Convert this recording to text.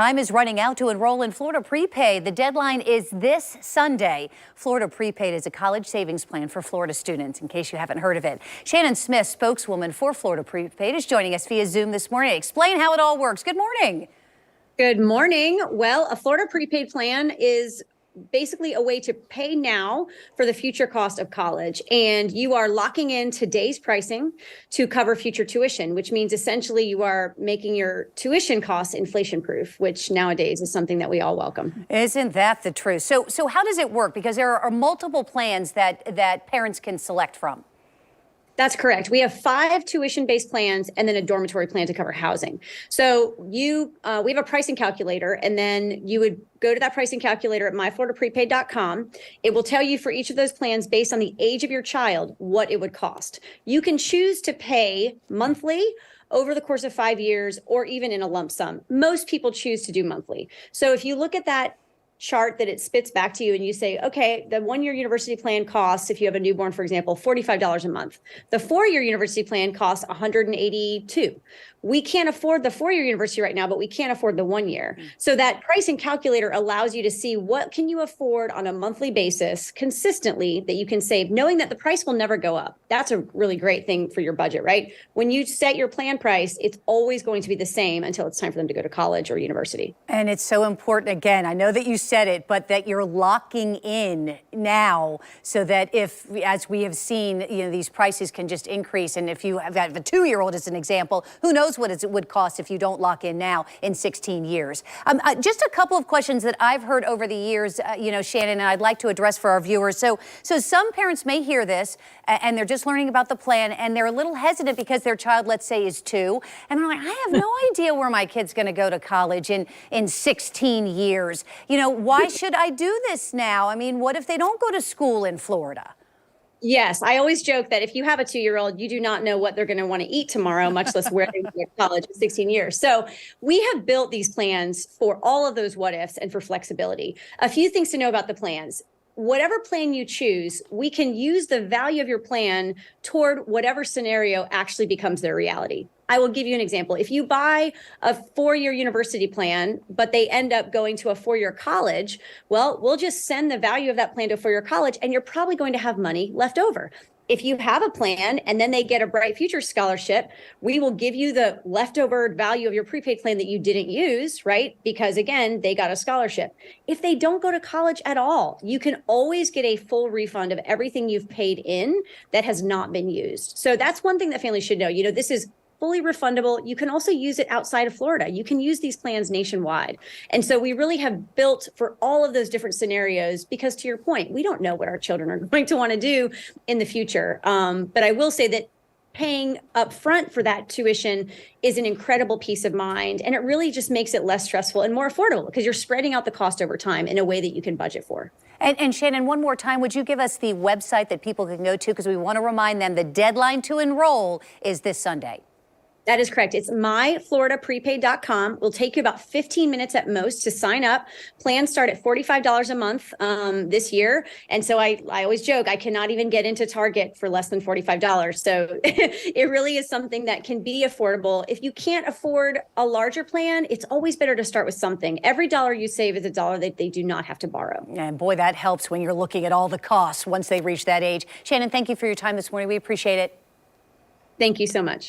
Time is running out to enroll in Florida Prepaid. The deadline is this Sunday. Florida Prepaid is a college savings plan for Florida students, in case you haven't heard of it. Shannon Smith, spokeswoman for Florida Prepaid, is joining us via Zoom this morning. Explain how it all works. Good morning. Good morning. Well, a Florida Prepaid plan is basically a way to pay now for the future cost of college. And you are locking in today's pricing to cover future tuition, which means essentially you are making your tuition costs inflation proof, which nowadays is something that we all welcome. Isn't that the truth? So how does it work? Because there are multiple plans that parents can select from. That's correct. We have 5 tuition-based plans and then a dormitory plan to cover housing. So we have a pricing calculator, and then you would go to that pricing calculator at myfloridaprepaid.com. It will tell you for each of those plans based on the age of your child what it would cost. You can choose to pay monthly over the course of 5 years or even in a lump sum. Most people choose to do monthly. So if you look at that chart that it spits back to you and you say, okay, the 1-year university plan costs, if you have a newborn, for example, $45 a month. The 4-year university plan costs $182. We can't afford the 4-year university right now, but we can't afford the 1 year. So that pricing calculator allows you to see what can you afford on a monthly basis consistently that you can save, knowing that the price will never go up. That's a really great thing for your budget, right? When you set your plan price, it's always going to be the same until it's time for them to go to college or university. And it's so important, again, I know that you said it, but that you're locking in now so that if, as we have seen, these prices can just increase. And if you have a 2-year-old as an example, who knows what it would cost if you don't lock in now in 16 years. Just a couple of questions that I've heard over the years, Shannon, and I'd like to address for our viewers. So some parents may hear this and they're just learning about the plan and they're a little hesitant because their child, let's say, is 2. And they're like, I have no idea where my kid's going to go to college in 16 years. Why should I do this now? I mean, what if they don't go to school in Florida? Yes, I always joke that if you have a 2-year-old, you do not know what they're going to want to eat tomorrow, much less where they go to college in 16 years. So we have built these plans for all of those what ifs and for flexibility. A few things to know about the plans. Whatever plan you choose, we can use the value of your plan toward whatever scenario actually becomes their reality. I will give you an example. If you buy a 4-year university plan, but they end up going to a 4-year college, well, we'll just send the value of that plan to a 4-year college, and you're probably going to have money left over. If you have a plan and then they get a Bright Future scholarship, we will give you the leftover value of your prepaid plan that you didn't use, right? Because again, they got a scholarship. If they don't go to college at all, you can always get a full refund of everything you've paid in that has not been used. So that's one thing that families should know. This is fully refundable. You can also use it outside of Florida. You can use these plans nationwide. And so we really have built for all of those different scenarios because, to your point, we don't know what our children are going to want to do in the future. But I will say that paying upfront for that tuition is an incredible peace of mind. And it really just makes it less stressful and more affordable because you're spreading out the cost over time in a way that you can budget for. And Shannon, one more time, would you give us the website that people can go to? Because we want to remind them the deadline to enroll is this Sunday. That is correct. It's myfloridaprepaid.com. It will take you about 15 minutes at most to sign up. Plans start at $45 a month this year. And so I always joke, I cannot even get into Target for less than $45. So it really is something that can be affordable. If you can't afford a larger plan, it's always better to start with something. Every dollar you save is a dollar that they do not have to borrow. And boy, that helps when you're looking at all the costs once they reach that age. Shannon, thank you for your time this morning. We appreciate it. Thank you so much.